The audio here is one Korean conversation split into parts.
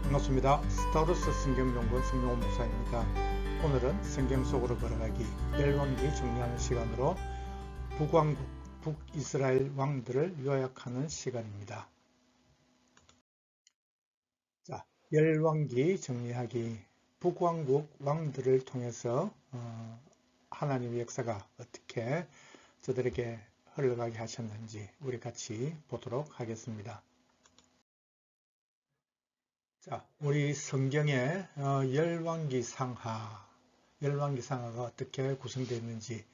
반갑습니다. 스타루스 성경연구원 성경원 목사입니다. 오늘은 성경 속으로 걸어가기 열왕기 정리하는 시간으로 북왕국, 북이스라엘 왕들을 요약하는 시간입니다. 자, 열왕기 정리하기 북왕국 왕들을 통해서 하나님의 역사가 어떻게 저들에게 흘러가게 하셨는지 우리 같이 보도록 하겠습니다. 자, 우리 성경의 열왕기 상하가 어떻게 구성되어 있는지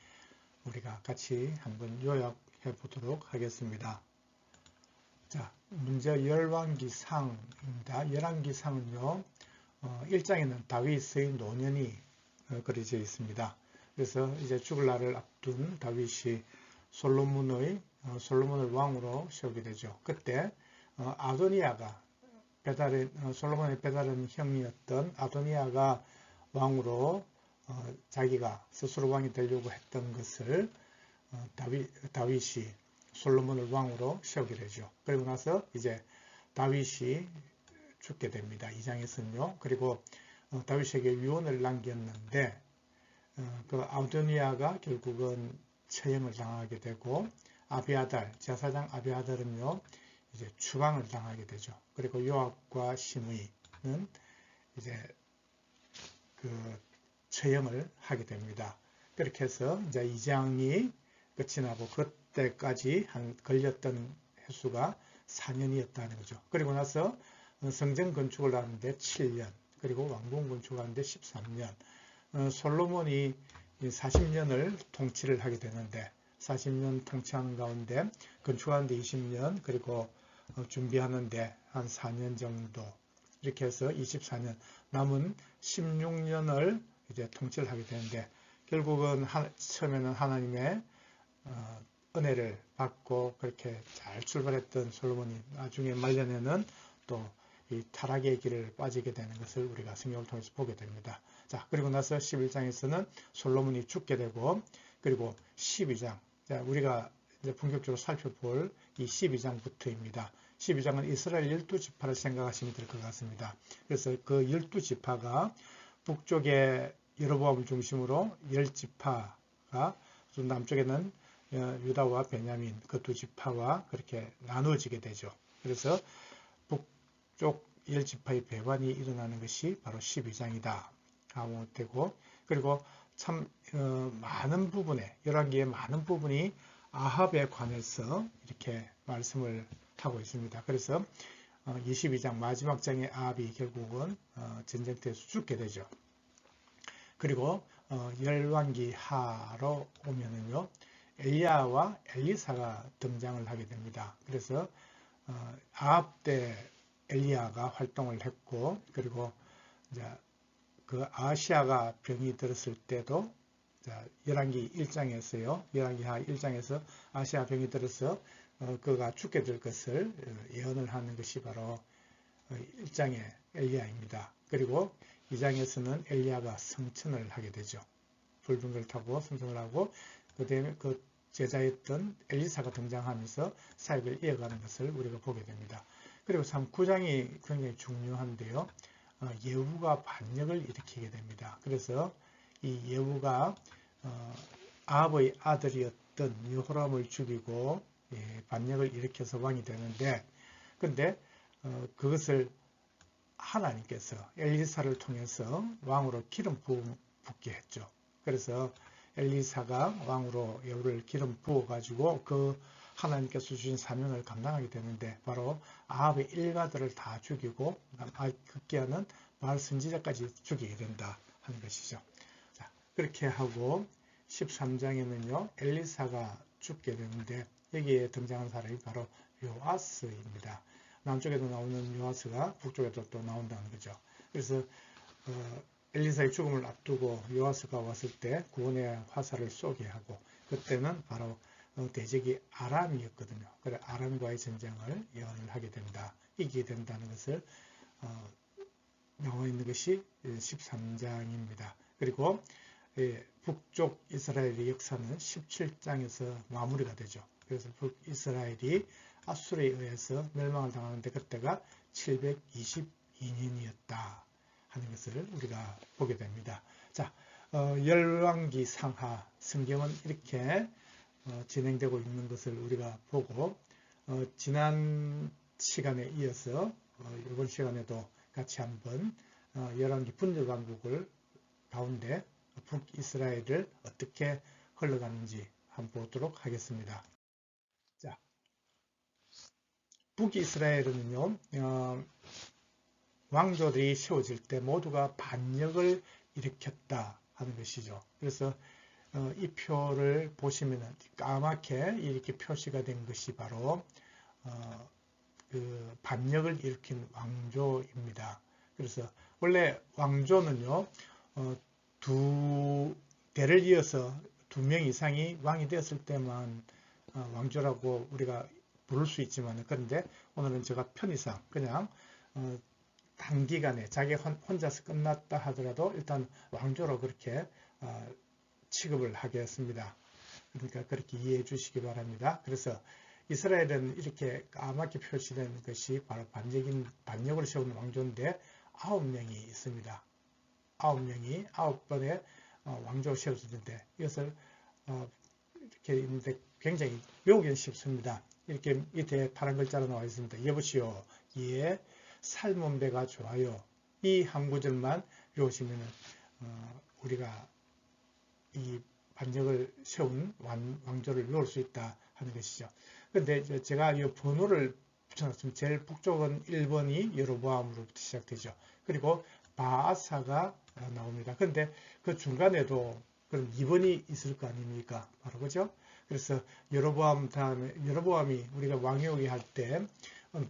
우리가 같이 한번 요약해 보도록 하겠습니다. 자, 먼저 열왕기상입니다. 열왕기상은요, 1장에는 다윗의 노년이 그려져 있습니다. 그래서 이제 죽을 날을 앞둔 다윗이 솔로몬을 왕으로 세우게 되죠. 그때 아도니아가 솔로몬의 배다른 형이었던 아도니아가 왕으로 자기가 스스로 왕이 되려고 했던 것을 다윗이 솔로몬을 왕으로 세우게 되죠. 그리고 나서 이제 다윗이 죽게 됩니다. 2장에서는요. 그리고 다윗에게 유언을 남겼는데 그 아도니아가 결국은 처형을 당하게 되고 제사장 아비아달은요. 이제 추방을 당하게 되죠. 그리고 요압과 시므이는 이제 그 처형을 하게 됩니다. 그렇게 해서 이제 2장이 끝이 나고 그때까지 걸렸던 횟수가 4년이었다는 거죠. 그리고 나서 성전 건축을 하는데 7년, 그리고 왕궁 건축을 하는데 13년. 솔로몬이 40년을 통치를 하게 되는데 40년 통치하는 가운데 건축하는데 20년, 그리고 준비하는데 한 4년 정도, 이렇게 해서 24년, 남은 16년을 이제 통치를 하게 되는데 결국은 처음에는 하나님의 은혜를 받고 그렇게 잘 출발했던 솔로몬이 나중에 말년에는 또 이 타락의 길을 빠지게 되는 것을 우리가 성경을 통해서 보게 됩니다. 자, 그리고 나서 11장에서는 솔로몬이 죽게 되고, 그리고 12장, 자, 우리가 이제 본격적으로 살펴볼 이 12장부터입니다. 12장은 이스라엘 12지파를 생각하시면 될 것 같습니다. 그래서 그 12지파가 북쪽에 여로보암을 중심으로 10지파가, 남쪽에는 유다와 베냐민 그 두 지파와 그렇게 나누어지게 되죠. 그래서 북쪽 10지파의 배반이 일어나는 것이 바로 12장이다 하고 되고, 그리고 참 많은 부분에, 열왕기의 많은 부분이 아합에 관해서 이렇게 말씀을 하고 있습니다. 그래서 22장 마지막 장의 아합이 결국은 전쟁터에서 죽게 되죠. 그리고 열왕기 하로 오면은요, 엘리야와 엘리사가 등장을 하게 됩니다. 그래서 아합 때 엘리야가 활동을 했고, 그리고 이제 그 아하시아가 병이 들었을 때도 열왕기 1장에서요, 열왕기 하 1장에서 아하시아 병이 들어서 그가 죽게 될 것을 예언을 하는 것이 바로 1장의 엘리야입니다. 그리고 2장에서는 엘리야가 성천을 하게 되죠. 불병거를 타고 성천을 하고, 그 다음에 그 제자였던 엘리사가 등장하면서 사역을 이어가는 것을 우리가 보게 됩니다. 그리고 참 9장이 굉장히 중요한데요. 예후가 반역을 일으키게 됩니다. 그래서 이 예후가 아합의 아들이었던 여호람을 죽이고 반역을 일으켜서 왕이 되는데, 근데 그것을 하나님께서 엘리사를 통해서 왕으로 기름 붓게 했죠. 그래서 엘리사가 왕으로 예후를 기름 부어 가지고 그 하나님께서 주신 사명을 감당하게 되는데, 바로 아합의 일가들을 다 죽이고 급기야는 바알 선지자까지 죽이게 된다 하는 것이죠. 자, 그렇게 하고 13장에는요 엘리사가 죽게 되는데, 여기에 등장한 사람이 바로 요아스입니다. 남쪽에도 나오는 요아스가 북쪽에도 또 나온다는 거죠. 그래서 엘리사의 죽음을 앞두고 요아스가 왔을 때 구원의 화살을 쏘게 하고, 그때는 바로 대적이 아람이었거든요. 그래 아람과의 전쟁을 예언을 하게 된다, 이기게 된다는 것을 나와 있는 것이 13장입니다. 그리고 북쪽 이스라엘의 역사는 17장에서 마무리가 되죠. 그래서 북이스라엘이 아수르에 의해서 멸망을 당하는데 그때가 720 2년이었다 하는 것을 우리가 보게 됩니다. 자, 열왕기 상하 성경은 이렇게 진행되고 있는 것을 우리가 보고 지난 시간에 이어서 이번 시간에도 같이 한번 열왕기 분열왕국을 가운데 북이스라엘을 어떻게 흘러가는지 한번 보도록 하겠습니다. 자, 북이스라엘은요, 왕조들이 세워질 때 모두가 반역을 일으켰다 하는 것이죠. 그래서 이 표를 보시면 까맣게 이렇게 표시가 된 것이 바로 그 반역을 일으킨 왕조입니다. 그래서 원래 왕조는요, 두 대를 이어서 2명 이상이 왕이 되었을 때만 왕조라고 우리가 부를 수 있지만, 그런데 오늘은 제가 편의상 그냥 단기간에 자기 혼자서 끝났다 하더라도 일단 왕조로 그렇게 취급을 하겠습니다. 그러니까 그렇게 이해해 주시기 바랍니다. 그래서 이스라엘은 이렇게 까맣게 표시된 것이 바로 반역을 세운 왕조인데 9명이 있습니다. 9명이 9번의 왕조를 세웠는데 이것을 이렇게 있는데 굉장히 외우기는 쉽습니다. 이렇게 밑에 파란 글자로 나와 있습니다. 여보시오, 예, 삶은 배가 좋아요. 이 한 구절만 외우시면 우리가 이 반역을 세운 왕조를 외울 수 있다 하는 것이죠. 그런데 제가 이 번호를 붙여놨으면 제일 북쪽은 1번이 여로보암으로부터 시작되죠. 그리고 바아사가 나옵니다. 그런데 그 중간에도 그럼 2번이 있을 거 아닙니까? 바로 그죠? 그래서 여로보암 다음에 여로보암이 우리가 왕위오기 할 때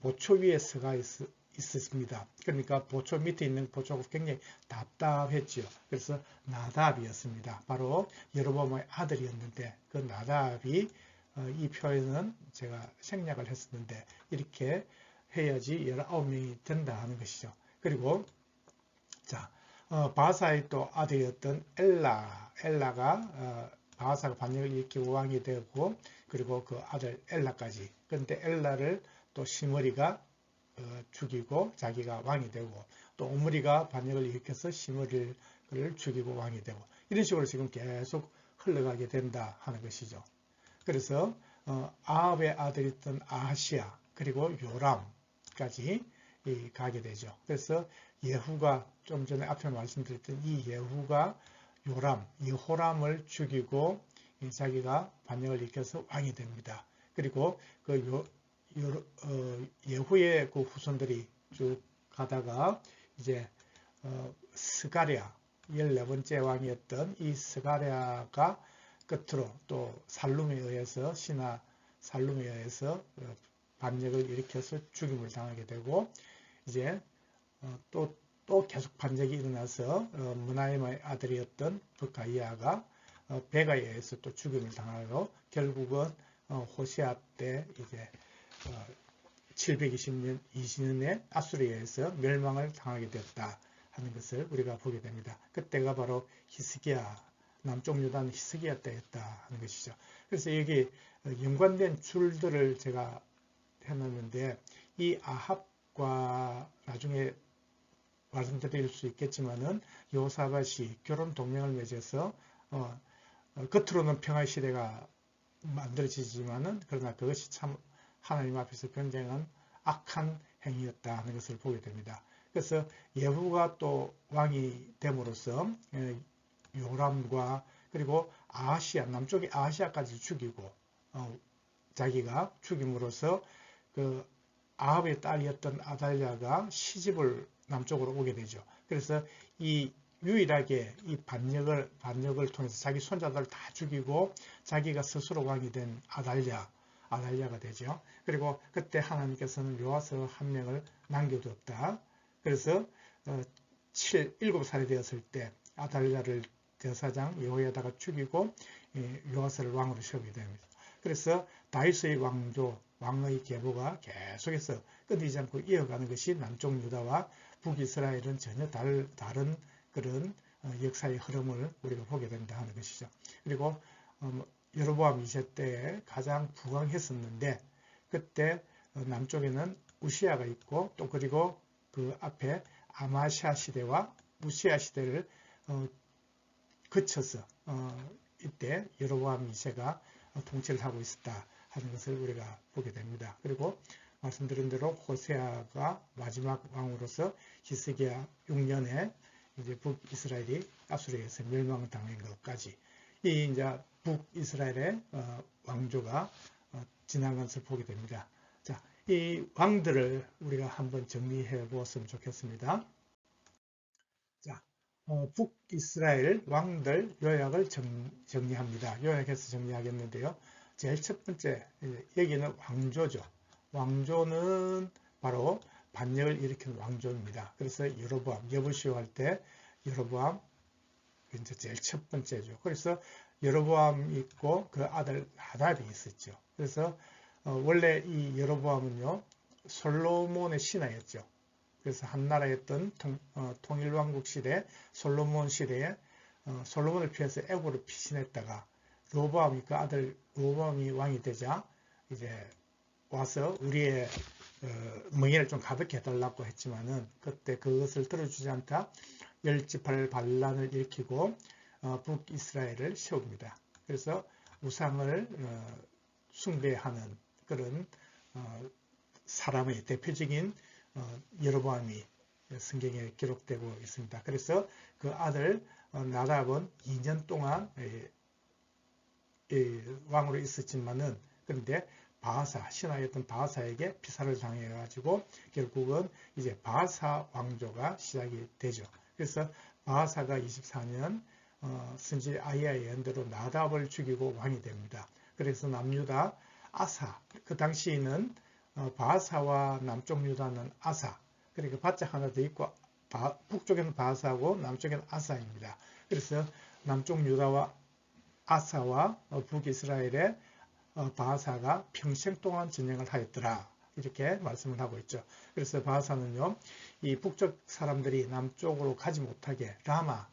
보초 위에 서가 있었습니다. 그러니까 보초 밑에 있는 보초가 굉장히 답답했지요. 그래서 나답이었습니다. 바로 여로보암의 아들이었는데 그 나답이 이 표에는 제가 생략을 했었는데 이렇게 해야지 19명이 된다 하는 것이죠. 그리고 자, 바사의 또 아들이었던 엘라가 바사가 반역을 일으키고 왕이 되고 그리고 그 아들 엘라까지. 그런데 엘라를 또 시므리가 죽이고 자기가 왕이 되고 또 오므리가 반역을 일으켜서 시므리를 죽이고 왕이 되고 이런 식으로 지금 계속 흘러가게 된다 하는 것이죠. 그래서 아합의 아들이었던 아하시아 그리고 요람까지 가게 되죠. 그래서 예후가 좀 전에 앞에 말씀드렸던 이 예후가 여호람을 죽이고 자기가 반역을 일으켜서 왕이 됩니다. 그리고 그 예후의 그 후손들이 쭉 가다가 이제 스가랴 14번째 왕이었던 이 스가랴가 끝으로 또 살룸에 의해서 신하 살룸에 의해서 반역을 일으켜서 죽임을 당하게 되고 이제 또 계속 반역이 일어나서 문하임의 아들이었던 북가이아가 베가에 의해서 또 죽임을 당하고 결국은 호시아 때 이제 720년에 아수리아에서 멸망을 당하게 되었다 하는 것을 우리가 보게 됩니다. 그때가 바로 히스기야 남쪽 유다는 히스기야 때였다 하는 것이죠. 그래서 여기 연관된 줄들을 제가 해놨는데 이 아합과 나중에 말씀드릴 수 있겠지만은 요사밧이 결혼 동맹을 맺어서 겉으로는 평화의 시대가 만들어지지만은 그러나 그것이 참 하나님 앞에서 굉장한 악한 행위였다 하는 것을 보게 됩니다. 그래서 예후가 또 왕이 됨으로써 요람과 그리고 아하시아 남쪽의 아하시아까지 죽이고 자기가 죽임으로써 그 아합의 딸이었던 아달랴가 시집을 남쪽으로 오게 되죠. 그래서 이 유일하게 이 반역을 통해서 자기 손자들을 다 죽이고 자기가 스스로 왕이 된 아달랴가 되죠. 그리고 그때 하나님께서는 요아서 한 명을 남겨두었다. 그래서 7살이 되었을 때 아달랴를 대사장 여호야다가 죽이고 요아서를 왕으로 세우게 됩니다. 그래서 다윗의 왕의 계보가 계속해서 끊이지 않고 이어가는 것이 남쪽 유다와 북이스라엘은 전혀 다른 그런 역사의 흐름을 우리가 보게 된다 하는 것이죠. 그리고 여로보암 2세 때에 가장 부강했었는데 그때 남쪽에는 우시아가 있고 또 그리고 그 앞에 아마시아 시대와 우시아 시대를 거쳐서 이때 여로보암 2세가 통치를 하고 있었다 하는 것을 우리가 보게 됩니다. 그리고 말씀드린 대로 호세아가 마지막 왕으로서 히스기야 6년에 이제 북이스라엘이 아수르에서 멸망당한 것까지 이 이제 북이스라엘의 왕조가 지난 것을 보게 됩니다. 자, 이 왕들을 우리가 한번 정리해 보았으면 좋겠습니다. 자, 북이스라엘 왕들 요약을 정리합니다. 요약해서 정리하겠는데요. 제일 첫 번째, 여기는 왕조죠. 왕조는 바로 반역을 일으킨 왕조입니다. 그래서 여로보암, 여부시오 할 때 여로보암 이제 제일 첫 번째죠. 그래서 여로보암이 있고 그 아들 하답이 있었죠. 그래서 원래 이 여로보암은요 솔로몬의 신하였죠. 그래서 한나라였던 통일왕국 시대 솔로몬 시대에 솔로몬을 피해서 애고를 피신했다가 로보암이 그 아들 로보암이 왕이 되자 이제 와서 우리의 멍에를 좀 가볍게 해달라고 했지만은 그때 그것을 들어주지 않다 열지팔 반란을 일으키고 북이스라엘을 세웁니다. 그래서 우상을 숭배하는 그런 사람의 대표적인 여로보암이 성경에 기록되고 있습니다. 그래서 그 아들 나답은 2년 동안 왕으로 있었지만은 그런데 바하사 신하였던 바하사에게 피살을 당해가지고 결국은 이제 바하사 왕조가 시작이 되죠. 그래서 바하사가 24년 선지 아히야의 연대로 나답을 죽이고 왕이 됩니다. 그래서 남유다 아사 그 당시에는 바하사와 남쪽 유다는 아사 그러니까 바짝 하나 더 있고 북쪽에는 바하사하고 남쪽에는 아사입니다. 그래서 남쪽 유다와 아사와 북이스라엘의 바하사가 평생 동안 전쟁을 하였더라 이렇게 말씀을 하고 있죠. 그래서 바하사는요 이 북쪽 사람들이 남쪽으로 가지 못하게 라마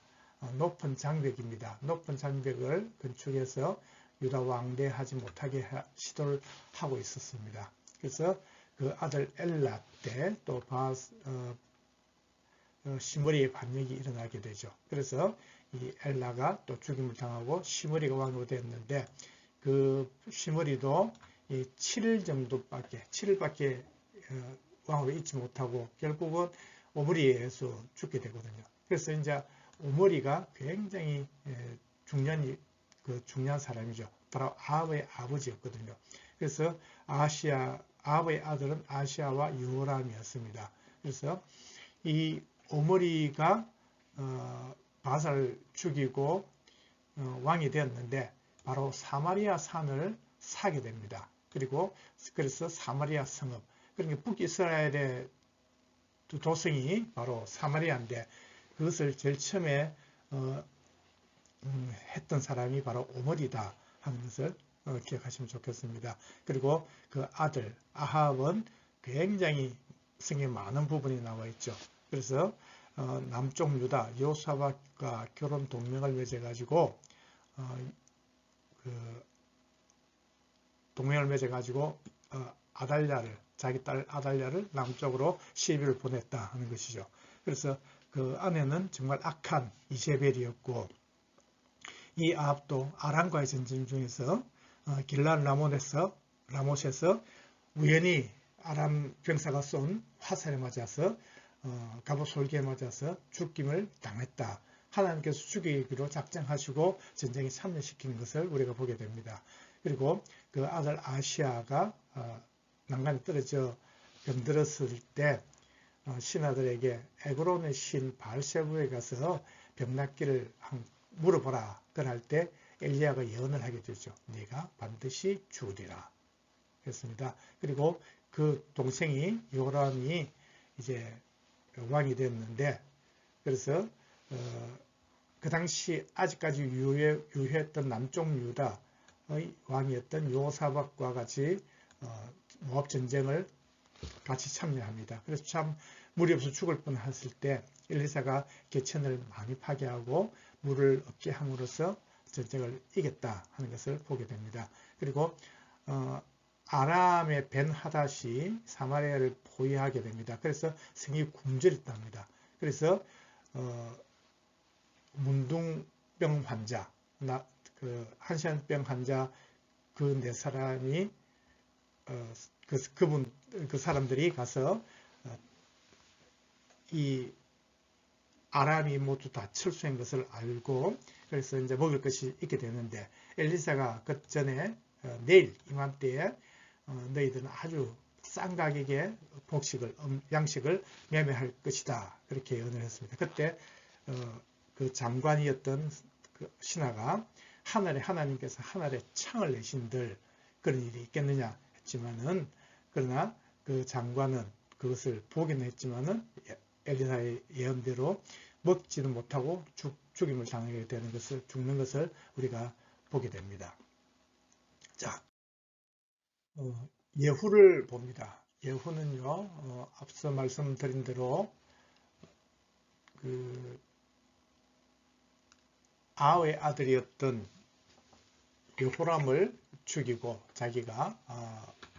높은 장벽입니다. 높은 장벽을 건축해서 유다 왕래하지 못하게 시도를 하고 있었습니다. 그래서 그 아들 엘라 때 또 시므리의 반역이 일어나게 되죠. 그래서 이 엘라가 또 죽임을 당하고 시므리가 왕으로 되었는데 그 시므리도 7일밖에 왕으로 있지 못하고 결국은 오므리에 의해서 죽게 되거든요. 그래서 이제 오므리가 굉장히 중요한 사람이죠. 바로 아합의 아버지였거든요. 그래서 아합의 아들은 아시아와 요람이었습니다. 그래서 이 오므리가 바사를 죽이고 왕이 되었는데 바로 사마리아 산을 사게 됩니다. 그래서 사마리아 성읍 그러니까 북이스라엘의 두 도성이 바로 사마리아인데 그것을 제일 처음에 했던 사람이 바로 오므리다 하는 것을 기억하시면 좋겠습니다. 그리고 그 아들 아합은 굉장히 성경에 많은 부분이 나와 있죠. 그래서 남쪽 유다 여호사밧과 결혼 동맹을 맺어가지고 아달랴를 자기 딸 아달랴를 남쪽으로 시비를 보냈다 하는 것이죠. 그래서 그 아내는 정말 악한 이세벨이었고 이 아합도 아람과의 전쟁 중에서 길랄 라못에서 우연히 아람 병사가 쏜 화살에 맞아서 갑옷 솔기에 맞아서 죽임을 당했다. 하나님께서 죽이기로 작정하시고 전쟁에 참여시키는 것을 우리가 보게 됩니다. 그리고 그 아들 아시아가 난간에 떨어져 병들었을 때 신하들에게 에그론의 신 바알세부에 가서 병 낫기를 물어보라. 그럴 때 엘리야가 예언을 하게 되죠. 네가 반드시 죽으리라 했습니다. 그리고 그 동생이 요람이 이제 왕이 됐는데 그래서 그 당시 아직까지 유효했던 남쪽 유다의 왕이었던 여호사밧과 같이 모압 전쟁을 같이 참여합니다. 그래서 참 물이 없어 죽을 뻔했을 때 엘리사가 개천을 많이 파괴하고 물을 얻게 함으로써 전쟁을 이겼다 하는 것을 보게 됩니다. 그리고 아람의 벤 하닷이 사마리아를 포위하게 됩니다. 그래서 성이 굶주렸답니다. 그래서 문둥병 환자, 한센병 환자 그 네 사람이 그 사람들이 가서 이 아람이 모두 다 철수한 것을 알고 그래서 이제 먹을 것이 있게 되는데 엘리사가 그 전에 내일 이맘때에 너희들은 아주 싼 가격에 양식을 매매할 것이다 그렇게 예언을 했습니다. 그때 그 장관이었던 그 신하가 하나님께서 하늘에 창을 내신들 그런 일이 있겠느냐 했지만은 그러나 그 장관은 그것을 보기는 했지만은 엘리사의 예언대로 먹지는 못하고 죽임을 당하게 되는 것을 죽는 것을 우리가 보게 됩니다. 자, 예후를 봅니다. 예후는요, 앞서 말씀드린 대로 그 아합의 아들이었던 여호람을 죽이고 자기가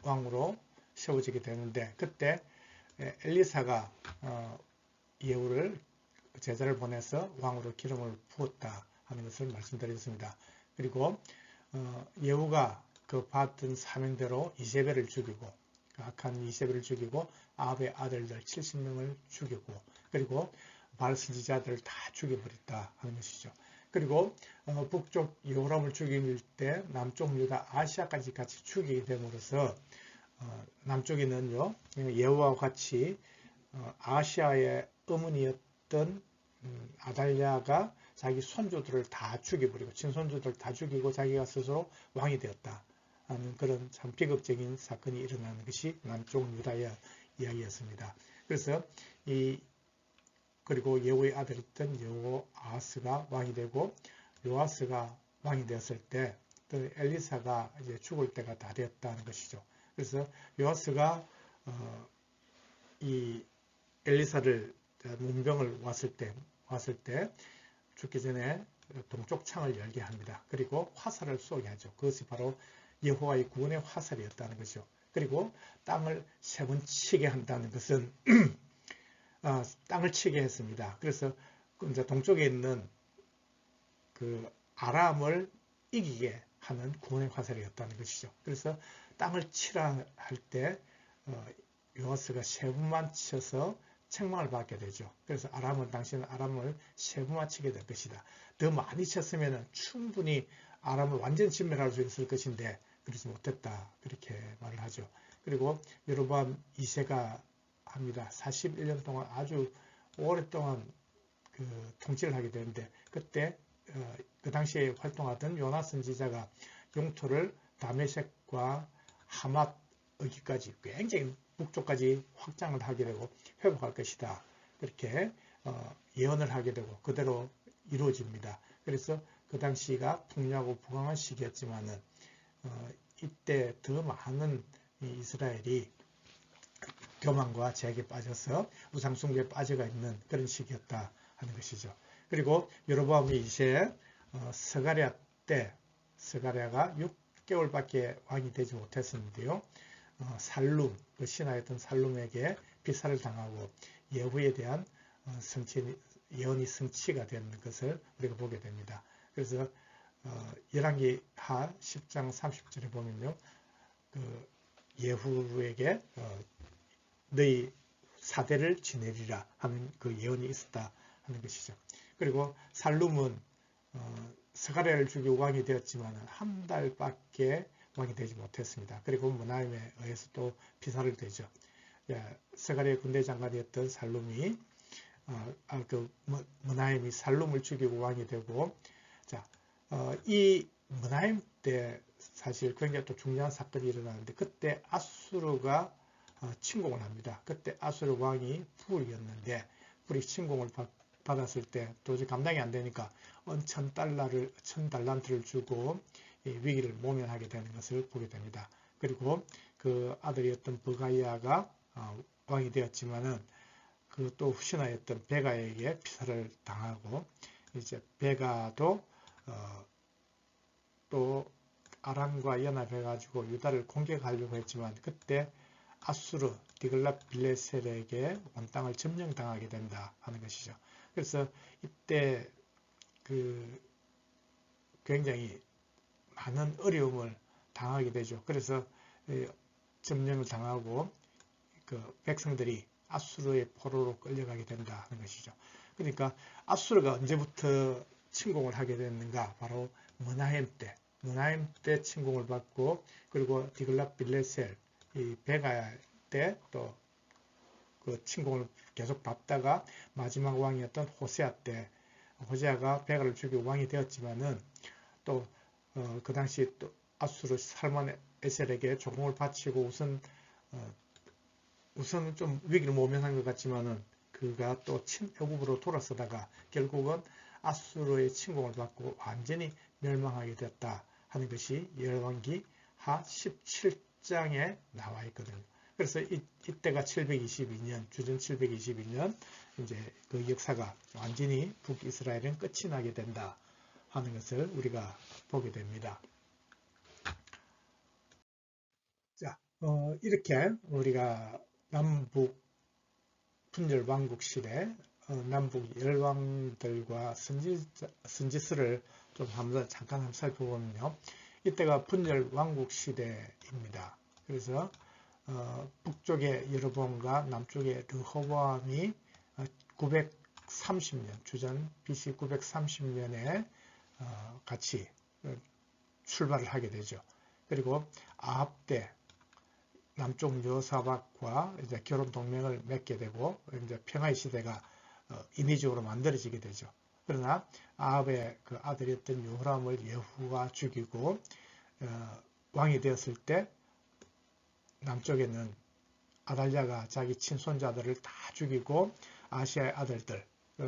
왕으로 세워지게 되는데 그때 엘리사가 예후를 제자를 보내서 왕으로 기름을 부었다 하는 것을 말씀드렸습니다. 그리고 예후가 그 받은 사명대로 이세벨을 죽이고 악한 이세벨을 죽이고 아합의 아들들 70명을 죽이고 그리고 바알 선지자들을 다 죽여버렸다 하는 것이죠. 그리고 북쪽 여호람을 죽일 때 남쪽 유다 아시아까지 같이 죽이게 됨으로써 남쪽에는요 예후와 같이 아시아의 어머니였던 아달랴가 자기 손주들을 다 죽여버리고 친손주들을 다 죽이고 자기가 스스로 왕이 되었다 하는 그런 참 비극적인 사건이 일어나는 것이 남쪽 유다의 이야기였습니다. 그래서 그리고 예후의 아들이었던 여호아스가 왕이 되고 요아스가 왕이 되었을 때 또 엘리사가 이제 죽을 때가 다 되었다는 것이죠. 그래서 요아스가 이 엘리사를 문병을 왔을 때 죽기 전에 동쪽 창을 열게 합니다. 그리고 화살을 쏘게 하죠. 그것이 바로 여호와의 구원의 화살이었다는 것이죠. 그리고 땅을 3번 치게 한다는 것은 땅을 치게 했습니다. 그래서 이제 동쪽에 있는 그 아람을 이기게 하는 구원의 화살이었다는 것이죠. 그래서 땅을 치라 할 때 요아스가 3번만 쳐서 책망을 받게 되죠. 그래서 당신은 아람을 3번만 치게 될 것이다. 더 많이 쳤으면 충분히 아람을 완전 진멸할 수 있을 것인데 그러지 못했다. 그렇게 말을 하죠. 그리고 여로보암 2세가 합니다. 41년 동안 아주 오랫동안 그 통치를 하게 되는데 그때 그 당시에 활동하던 요나 선지자가 영토를 다메섹과 하맛 여기까지 굉장히 북쪽까지 확장을 하게 되고 회복할 것이다. 그렇게 예언을 하게 되고 그대로 이루어집니다. 그래서 그 당시가 풍요하고 부강한 시기였지만은 이때 더 많은 이스라엘이 교만과 죄악에 빠져서 우상숭배에 빠져가 있는 그런 시기였다 하는 것이죠. 그리고 여로보암 2세 스가랴 때 스가랴가 6개월밖에 왕이 되지 못했었는데요. 살룸, 그 신하였던 살룸에게 비살을 당하고 예후에 대한 예언이 성취가 되는 것을 우리가 보게 됩니다. 그래서 열왕기하 10장 30절에 보면요. 그 예후에게 너희 사대를 지내리라 하는 그 예언이 있었다 하는 것이죠. 그리고 살룸은 스가랴를 죽이고 왕이 되었지만 한 달밖에 왕이 되지 못했습니다. 그리고 문하임에 의해서 또 피살을 되죠. 스가랴의 군대 장관이었던 살룸이 문하임이 살룸을 죽이고 왕이 되고 이 문하임 때 사실 굉장히 또 중요한 사건이 일어나는데 그때 아수르가 침공을 합니다. 그때 아수르 왕이 불이었는데 불이 침공을 받았을 때 도저히 감당이 안 되니까 1000달란트를 주고 위기를 모면하게 되는 것을 보게 됩니다. 그리고 그 아들이었던 버가이아가 왕이 되었지만은 그 또 신하였던 베가에게 피살을 당하고 이제 베가도 또 아람과 연합해가지고 유다를 공격하려고 했지만 그때 아수르 디글랏빌레셀에게 온 땅을 점령당하게 된다 하는 것이죠. 그래서 이때 그 굉장히 많은 어려움을 당하게 되죠. 그래서 점령을 당하고 그 백성들이 아수르의 포로로 끌려가게 된다 하는 것이죠. 그러니까 아수르가 언제부터 침공을 하게 됐는가? 바로 머나임 때 침공을 받고, 그리고 디글랏빌레셀 이 베가 때 또 그 침공을 계속 받다가 마지막 왕이었던 호세아 때, 호세아가 베가를 죽이고 왕이 되었지만은 또 그 당시 또 아수르 살만 에셀에게 조공을 바치고 우선은 좀 위기를 모면한 것 같지만은 그가 또 친애국으로 돌아서다가 결국은 아수르의 침공을 받고 완전히 멸망하게 됐다 하는 것이 열왕기 하 17장에 나와 있거든요. 그래서 이때가 722년, 주전 722년 이제 그 역사가 완전히 북이스라엘은 끝이 나게 된다 하는 것을 우리가 보게 됩니다. 자, 이렇게 우리가 남북 분열 왕국 시대 남북 열왕들과 선지서를 좀 잠깐 살펴보면요. 이때가 분열 왕국 시대입니다. 그래서 북쪽의 여로보암과 남쪽의 르호보암이 930년, 주전 BC 930년에 같이 출발을 하게 되죠. 그리고 아합 때 남쪽 여호사밧과 이제 결혼 동맹을 맺게 되고 이제 평화의 시대가 인위적으로 만들어지게 되죠. 그러나 아합의 그 아들이었던 요람을 예후가 죽이고 왕이 되었을 때 남쪽에는 아달랴가 자기 친손자들을 다 죽이고 아시아의 아들들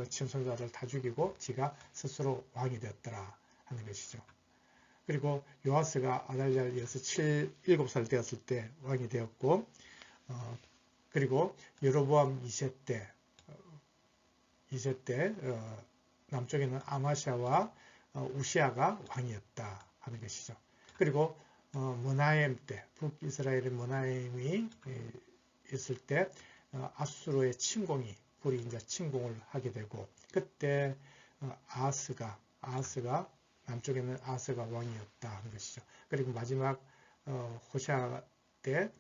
친손자들 다 죽이고 지가 스스로 왕이 되었더라 하는 것이죠. 그리고 요아스가 아달랴를 이어서 7살 되었을 때 왕이 되었고 그리고 여로보암 2세 때 남쪽에는 아마샤와 우시아가 왕이었다 하는 것이죠. 그리고 머나임 때 북이스라엘의 머나임이 있을 때 아수르의 불이 이제 침공을 하게 되고 그때 아하스가 남쪽에는 아하스가 왕이었다 하는 것이죠. 그리고 마지막 호시아 때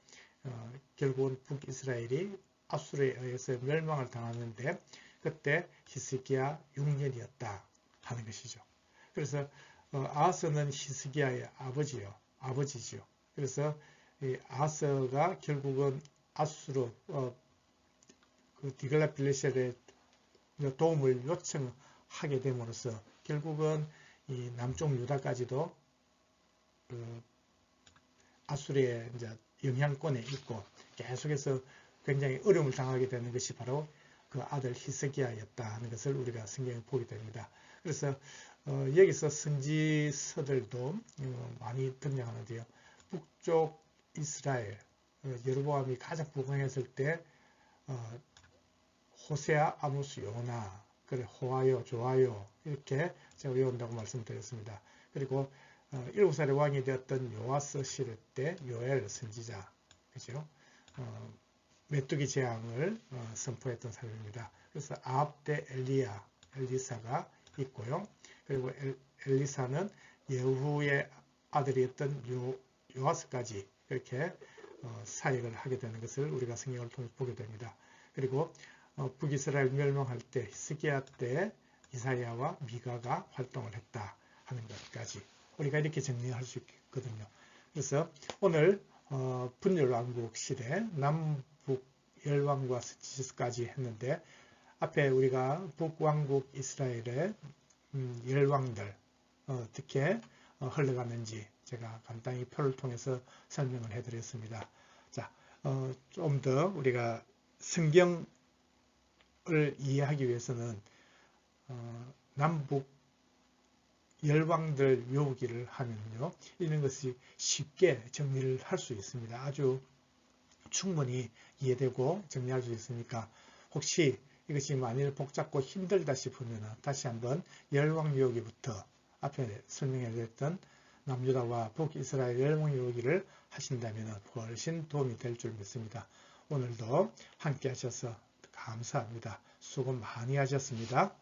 결국은 북이스라엘이 아수르에 의해서 멸망을 당하는데 그때 히스기야 6년이었다 하는 것이죠. 그래서 아하스는 히스기야의 아버지지요. 그래서 이 아하스가 결국은 아수르 그 디글랏빌레셀의 도움을 요청하게 됨으로써 결국은 이 남쪽 유다까지도 아수르의 이제 영향권에 있고 계속해서 굉장히 어려움을 당하게 되는 것이 바로 그 아들 히스기야였다 하는 것을 우리가 성경에 보게 됩니다. 그래서 여기서 선지서들도 많이 등장하는데요. 북쪽 이스라엘 여로보암이 가장 부강했을 때 호세아, 아모스, 요나, 그래 호와요, 좋아요 이렇게 제가 외운다고 말씀드렸습니다. 그리고 7살의 왕이 되었던 요아스 시대 때 요엘 선지자, 그죠? 메뚜기 재앙을 선포했던 사람입니다. 그래서 아합 때 엘리사가 있고요. 그리고 엘리사는 예후의 아들이었던 요아스까지 이렇게 사역을 하게 되는 것을 우리가 성경을 통해 보게 됩니다. 그리고 북이스라엘 멸망할 때 히스기야 때 이사야와 미가가 활동을 했다 하는 것까지 우리가 이렇게 정리할 수 있거든요. 그래서 오늘 분열왕국 시대 남북 열왕과 스치스까지 했는데 앞에 우리가 북왕국 이스라엘의 열왕들 어떻게 흘러가는지 제가 간단히 표를 통해서 설명을 해드렸습니다. 자, 좀 더 우리가 성경을 이해하기 위해서는 남북 열왕들 외우기를 하면요, 이런 것이 쉽게 정리를 할 수 있습니다. 아주 충분히 이해되고 정리할 수 있으니까 혹시 이것이 만일 복잡고 힘들다 싶으면 다시 한번 열왕 외우기부터 앞에 설명해 드렸던 남유다와 북이스라엘 열방에 오기를 하신다면 훨씬 도움이 될 줄 믿습니다. 오늘도 함께 하셔서 감사합니다. 수고 많이 하셨습니다.